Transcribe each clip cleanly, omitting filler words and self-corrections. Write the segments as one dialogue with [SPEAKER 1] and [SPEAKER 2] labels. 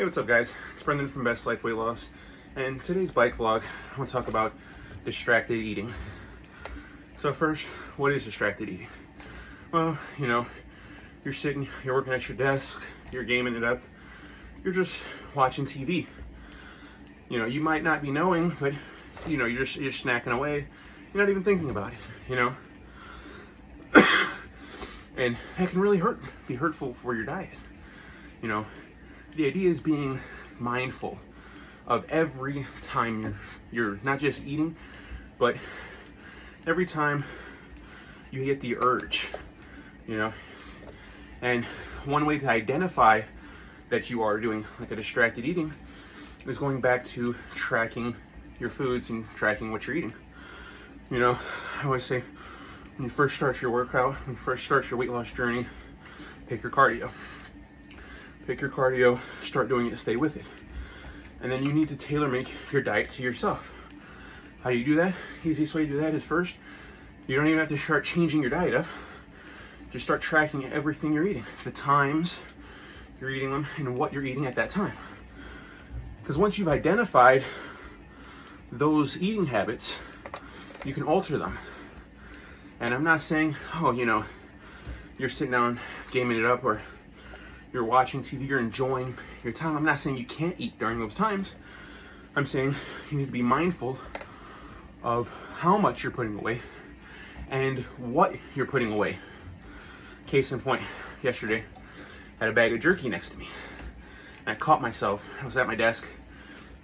[SPEAKER 1] Hey, what's up guys? It's Brendan from Best Life Weight Loss, and today's bike vlog, I want to talk about distracted eating. So first, what is distracted eating? Well, you're sitting, you're working at your desk, you're gaming it up, you're just watching TV. You might not be knowing, but you're snacking away, you're not even thinking about it, and that can really be hurtful for your diet. The idea is being mindful of every time you're not just eating, but every time you get the urge, And one way to identify that you are doing like a distracted eating is going back to tracking your foods and tracking what you're eating. I always say, when you first start your workout, when you first start your weight loss journey, pick your cardio. Pick your cardio, start doing it, stay with it. And then you need to tailor make your diet to yourself. How do you do that? Easiest way to do that is first, you don't even have to start changing your diet up. Just start tracking everything you're eating, the times you're eating them, and what you're eating at that time. Because once you've identified those eating habits, you can alter them. And I'm not saying, you're sitting down gaming it up, or you're watching TV, you're enjoying your time. I'm not saying you can't eat during those times. I'm saying you need to be mindful of how much you're putting away and what you're putting away. Case in point, yesterday, I had a bag of jerky next to me. And I caught myself, I was at my desk,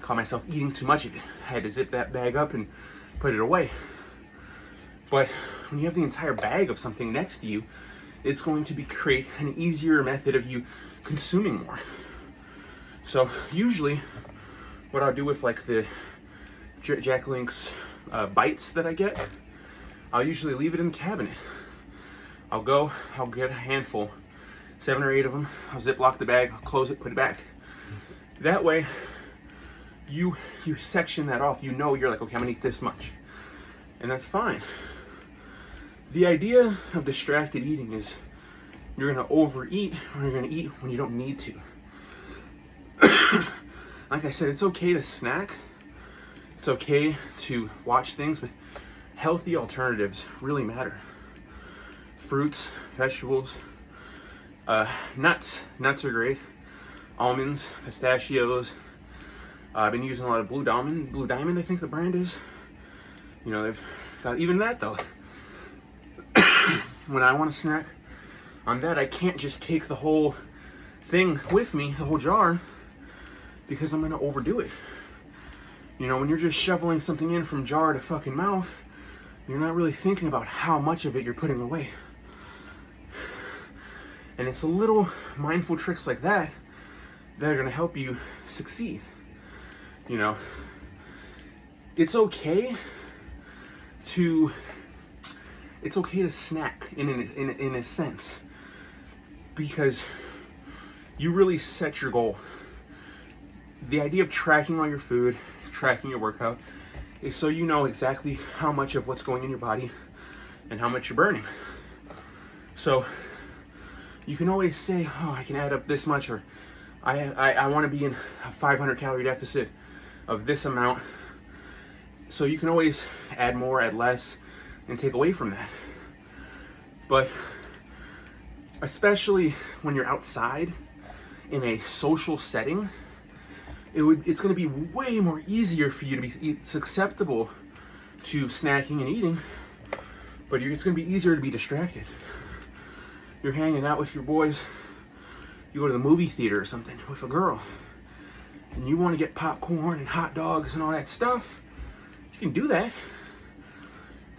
[SPEAKER 1] caught myself eating too much of it. I had to zip that bag up and put it away. But when you have the entire bag of something next to you, it's going to create an easier method of you consuming more. So usually what I'll do with like the Jack Link's bites that I get, I'll usually leave it in the cabinet. I'll get a handful, 7 or 8 of them. I'll Ziploc the bag, I'll close it, put it back. That way you section that off. You're like, okay, I'm gonna eat this much. And that's fine. The idea of distracted eating is you're gonna overeat, or you're gonna eat when you don't need to. Like I said, it's okay to snack. It's okay to watch things, but healthy alternatives really matter. Fruits, vegetables, nuts. Nuts are great. Almonds, pistachios. I've been using a lot of Blue Diamond, I think the brand is. They've got even that though. When I want to snack on that, I can't just take the whole thing with me, the whole jar, because I'm going to overdo it. When you're just shoveling something in from jar to fucking mouth, you're not really thinking about how much of it you're putting away. And it's a little mindful tricks like that that are going to help you succeed. It's okay to snack in a sense, because you really set your goal. The idea of tracking all your food, tracking your workout, is so you know exactly how much of what's going in your body and how much you're burning. So you can always say, I can add up this much, or I want to be in a 500 calorie deficit of this amount. So you can always add more, add less, and take away from that. But especially when you're outside in a social setting, it's going to be way more easier for you to be susceptible to snacking and eating, but it's going to be easier to be distracted. You're hanging out with your boys, you go to the movie theater or something with a girl, and you want to get popcorn and hot dogs and all that stuff. You can do that,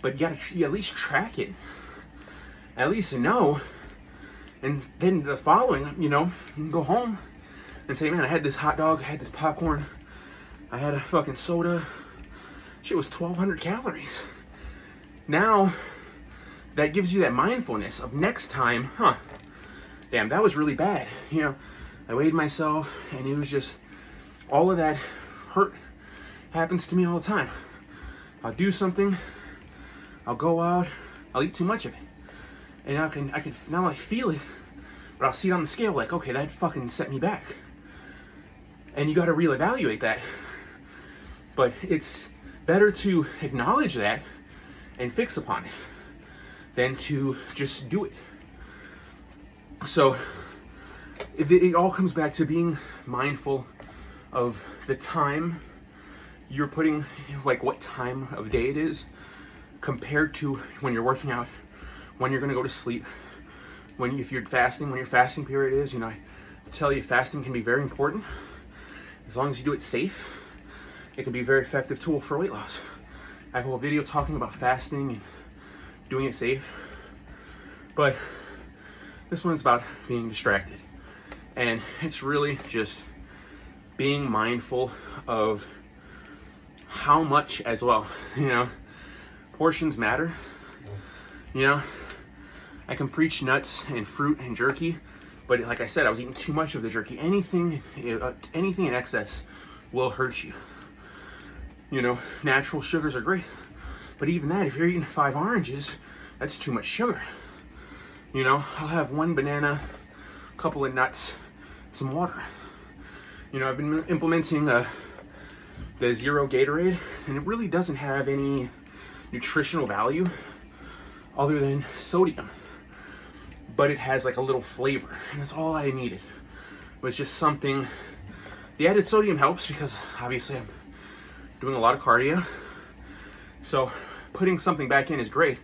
[SPEAKER 1] but you at least track it. At least know. And then the following, you can go home and say, man, I had this hot dog, I had this popcorn, I had a fucking soda. Shit was 1,200 calories. Now, that gives you that mindfulness of next time, damn, that was really bad. I weighed myself, and it was just, all of that hurt happens to me all the time. I'll do something, I'll go out, I'll eat too much of it. And I can not only feel it, but I'll see it on the scale like, okay, that fucking set me back. And you got to reevaluate that. But it's better to acknowledge that and fix upon it than to just do it. So it all comes back to being mindful of the time you're putting, like what time of day it is, compared to when you're working out, when you're going to go to sleep, if you're fasting, when your fasting period is. You know, I tell you, fasting can be very important. As long as you do it safe, it can be a very effective tool for weight loss. I have a whole video talking about fasting and doing it safe. But this one's about being distracted. And it's really just being mindful of how much as well. You know, portions matter. You know, I can preach nuts and fruit and jerky, but like I said, I was eating too much of the jerky. Anything in excess will hurt you. You know, natural sugars are great, but even that, if you're eating 5 oranges, that's too much sugar. You know, I'll have 1 banana, a couple of nuts, some water. You know, I've been implementing the Zero Gatorade, and it really doesn't have any nutritional value other than sodium, but it has like a little flavor, and that's all I needed. It was just something. The added sodium helps because obviously I'm doing a lot of cardio, so putting something back in is great.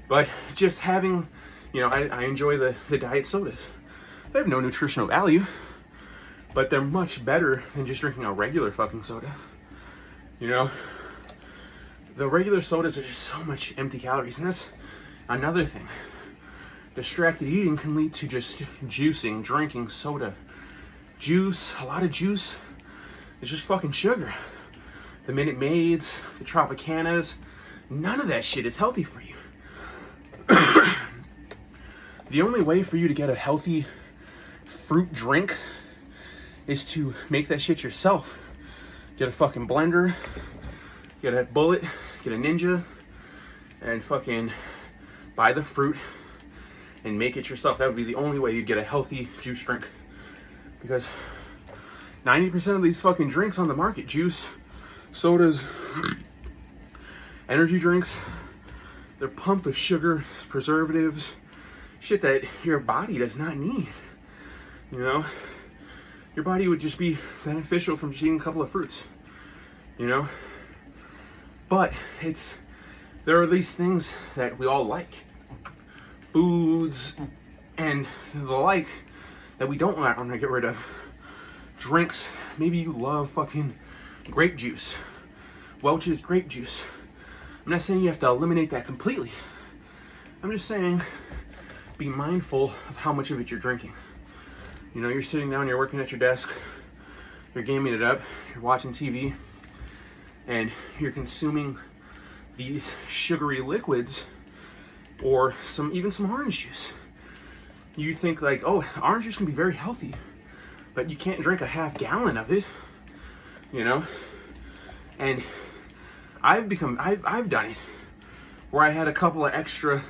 [SPEAKER 1] But just having, you know, I enjoy the diet sodas. They have no nutritional value, but they're much better than just drinking a regular fucking soda. You know, the regular sodas are just so much empty calories, and that's another thing. Distracted eating can lead to just juicing, drinking soda. Juice, a lot of juice is just fucking sugar. The Minute Maids, the Tropicanas, none of that shit is healthy for you. The only way for you to get a healthy fruit drink is to make that shit yourself. Get a fucking blender, get a Bullet, get a Ninja, and fucking buy the fruit and make it yourself. That would be the only way you'd get a healthy juice drink. Because 90% of these fucking drinks on the market, juice, sodas, energy drinks, they're pumped with sugar, preservatives, shit that your body does not need. You know, your body would just be beneficial from just eating a couple of fruits, you know. But there are these things that we all like, foods and the like, that we don't want to get rid of. Drinks, maybe you love fucking grape juice, Welch's grape juice. I'm not saying you have to eliminate that completely. I'm just saying be mindful of how much of it you're drinking. You know, you're sitting down, you're working at your desk, you're gaming it up, you're watching TV, and you're consuming these sugary liquids or even some orange juice. You think like, oh, orange juice can be very healthy, but you can't drink a half gallon of it, you know? And I've done it where I had a couple of extra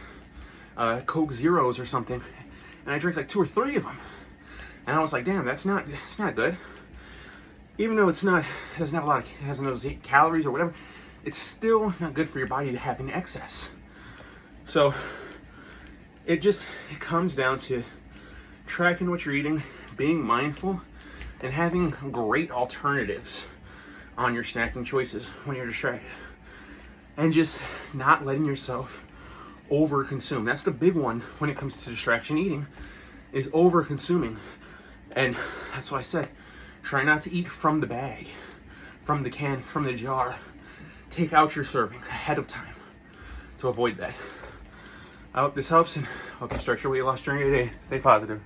[SPEAKER 1] Coke Zeros or something, and I drank like 2 or 3 of them. And I was like, damn, it's not good. Even though it doesn't have it has those 8 calories or whatever, it's still not good for your body to have in excess. So it comes down to tracking what you're eating, being mindful, and having great alternatives on your snacking choices when you're distracted. And just not letting yourself over-consume. That's the big one when it comes to distraction eating, is over-consuming. And that's why I said, try not to eat from the bag, from the can, from the jar. Take out your serving ahead of time to avoid that. I hope this helps, and I hope you start your weight loss journey today. Stay positive.